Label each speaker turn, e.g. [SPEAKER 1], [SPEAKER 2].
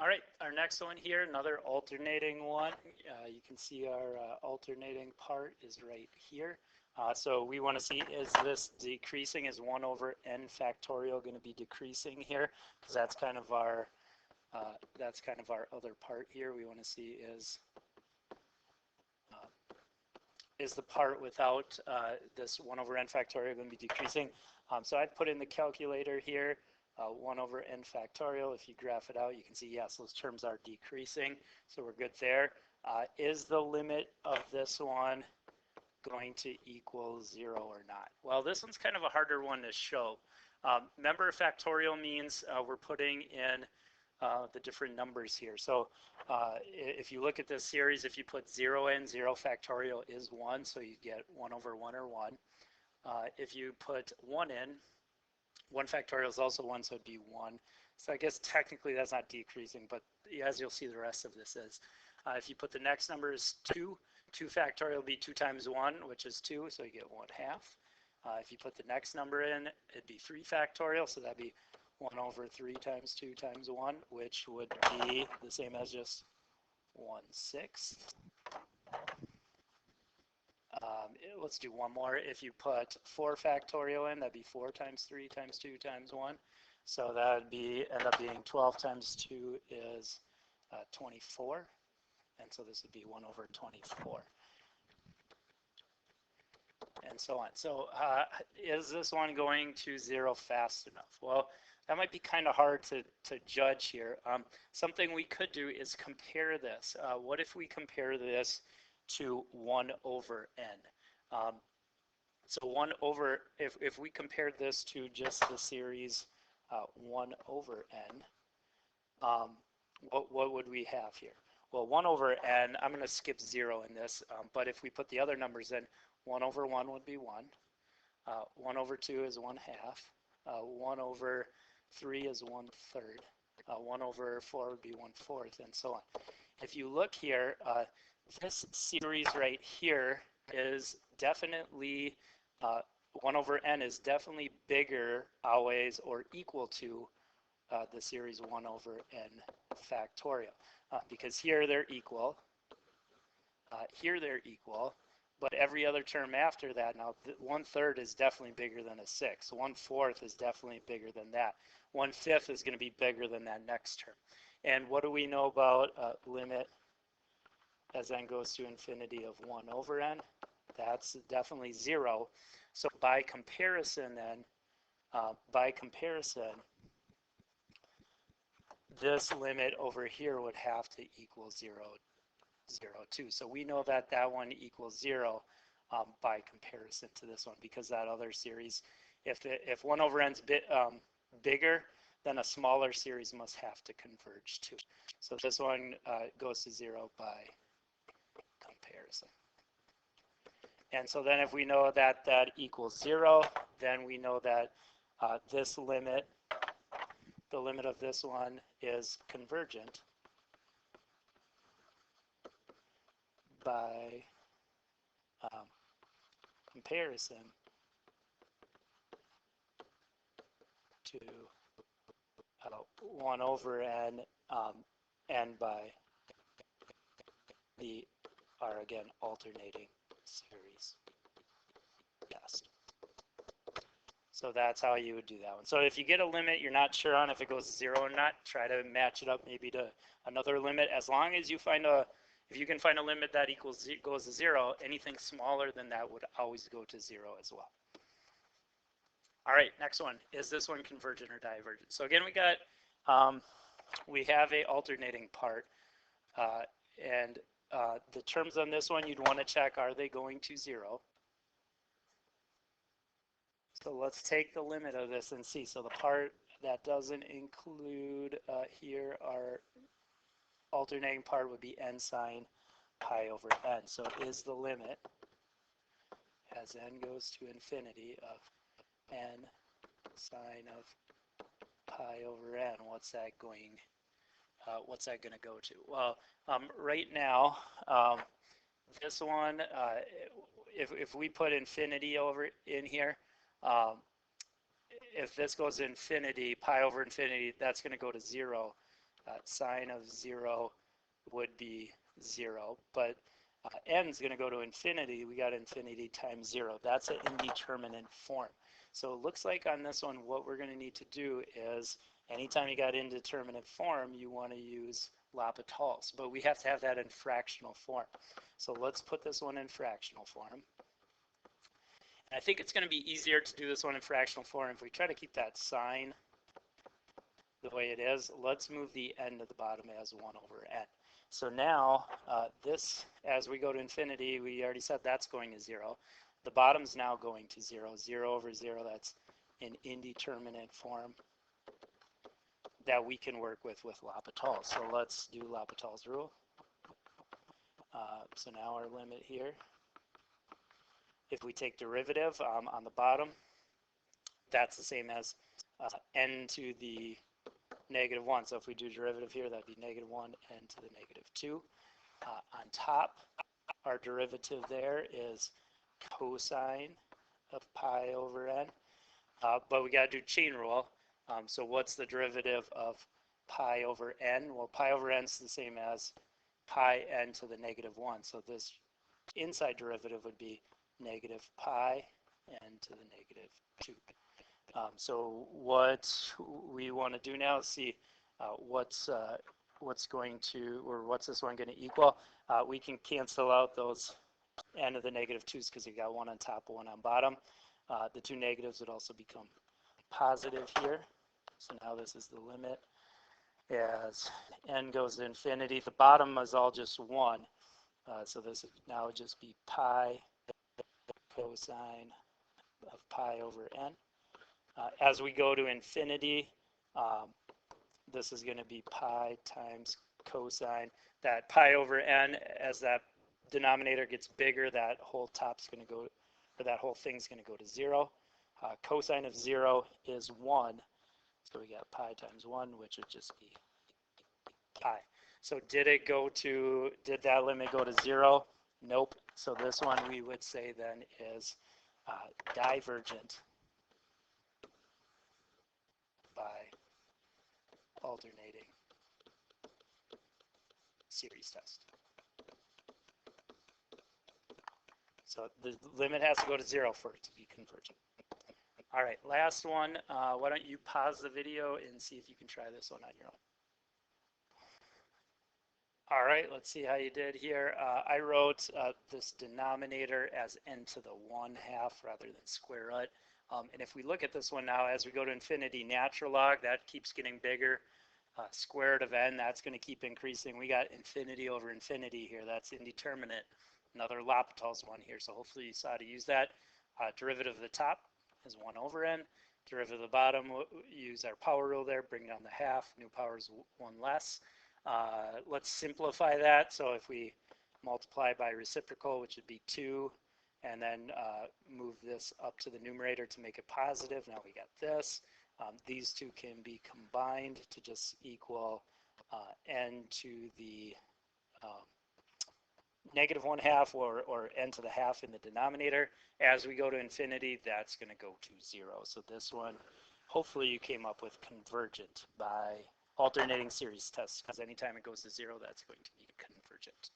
[SPEAKER 1] All right, our next one here, another alternating one. You can see our alternating part is right here. So we want to see, is this decreasing? Is 1 over n factorial going to be decreasing here? Because that's kind of our other part here. We want to see is the part without this 1 over n factorial going to be decreasing? So I'd put in the calculator here. 1 over n factorial, if you graph it out, you can see, yes, those terms are decreasing, so we're good there. Is the limit of this one going to equal 0 or not? Well, this one's kind of a harder one to show. Remember, factorial means we're putting in the different numbers here. So if you look at this series, if you put 0 in, 0 factorial is 1, so you get 1 over 1 or 1. If you put 1 in, 1 factorial is also 1, so it'd be 1. So I guess technically that's not decreasing, but as you'll see, the rest of this is. If you put the next number as 2, 2 factorial will be 2 times 1, which is 2, so you get 1 half. If you put the next number in, it'd be 3 factorial, so that'd be 1 over 3 times 2 times 1, which would be the same as just 1/6. Let's do one more. If you put 4 factorial in, that'd be 4 times 3 times 2 times 1. So that would be end up being 12 times 2 is 24. And so this would be 1 over 24. And so on. So is this one going to 0 fast enough? Well, that might be kind of hard to judge here. Something we could do is compare this. What if we compare this to 1 over n? So 1 over, if we compared this to just the series 1 over n, what would we have here? Well, 1 over n, I'm going to skip 0 in this, but if we put the other numbers in, 1 over 1 would be 1. 1 over 2 is 1 half. 1 over 3 is 1/3. 1 over 4 would be 1/4, and so on. If you look here, this series right here is definitely 1 over n is definitely bigger, always, or equal to the series 1 over n factorial. Because here they're equal, here they're equal, but every other term after that, now 1/3 is definitely bigger than a 6. 1/4 is definitely bigger than that. 1/5 is going to be bigger than that next term. And what do we know about limit as n goes to infinity of 1 over n? That's definitely 0. So by comparison then, this limit over here would have to equal 0, 0 too. So we know that that one equals 0 by comparison to this one, because that other series, if 1 over n is bigger, then a smaller series must have to converge too. So this one goes to 0 by comparison. And so then if we know that that equals 0, then we know that this limit, the limit of this one is convergent by comparison to 1 over n, and by the again alternating series test. So that's how you would do that one. So if you get a limit you're not sure on if it goes to 0 or not, try to match it up maybe to another limit. As long as you find if you can find a limit that goes to 0, anything smaller than that would always go to 0 as well. All right, next one. Is this one convergent or divergent? So again, we have a alternating part, and the terms on this one you'd want to check, are they going to 0? So let's take the limit of this and see. So the part that doesn't include here, our alternating part would be n sine pi over n. So is the limit as n goes to infinity of n sine of pi over n, what's that going to go to? Well, right now, this one, if we put infinity over in here, if this goes to infinity, pi over infinity, that's going to go to 0. sine of 0 would be 0, but n is going to go to infinity. We got infinity times 0. That's an indeterminate form. So it looks like on this one, what we're going to need to do is anytime you got indeterminate form, you want to use L'Hopital's, but we have to have that in fractional form. So let's put this one in fractional form. And I think it's going to be easier to do this one in fractional form if we try to keep that sign the way it is. Let's move the n to the bottom as 1 over n. So now this, as we go to infinity, we already said that's going to 0. The bottom's now going to 0. 0 over 0, that's an indeterminate form that we can work with L'Hopital's. So let's do L'Hopital's rule. So now our limit here, if we take derivative on the bottom, that's the same as n to the negative 1. So if we do derivative here, that'd be negative 1 n to the negative 2. On top, our derivative there is cosine of pi over n. But we got to do chain rule. So what's the derivative of pi over n? Well, pi over n is the same as pi n to the negative 1. So this inside derivative would be negative pi n to the negative 2. So what we want to do now is see what's going to, or what's this one going to equal. We can cancel out those n to the negative 2's because you got one on top, one on bottom. The two negatives would also become positive here. So now this is the limit as n goes to infinity. The bottom is all just 1. So this now would just be pi cosine of pi over n. As we go to infinity, this is going to be pi times cosine. That pi over n, as that denominator gets bigger, that whole top's going to go, or that whole thing's going to go to 0. Cosine of 0 is 1. So we got pi times 1, which would just be pi. So did that limit go to 0? Nope. So this one we would say then is divergent by alternating series test. So the limit has to go to 0 for it to be convergent. All right, last one. Why don't you pause the video and see if you can try this one on your own. All right, let's see how you did here. I wrote this denominator as n to the 1/2 rather than square root. And if we look at this one now, as we go to infinity, natural log, that keeps getting bigger. Square root of n, that's going to keep increasing. We got infinity over infinity here. That's indeterminate. Another L'Hopital's one here, so hopefully you saw how to use that. Derivative of the top is 1 over n. Derivative of the bottom, we'll use our power rule there, bring down the half. New power is 1 less. Let's simplify that. So if we multiply by reciprocal, which would be 2, and then move this up to the numerator to make it positive, now we got this. These two can be combined to just equal n to the negative 1/2 or n to the half in the denominator. As we go to infinity, that's going to go to 0. So this one, hopefully you came up with convergent by alternating series tests, because anytime it goes to 0, that's going to be convergent.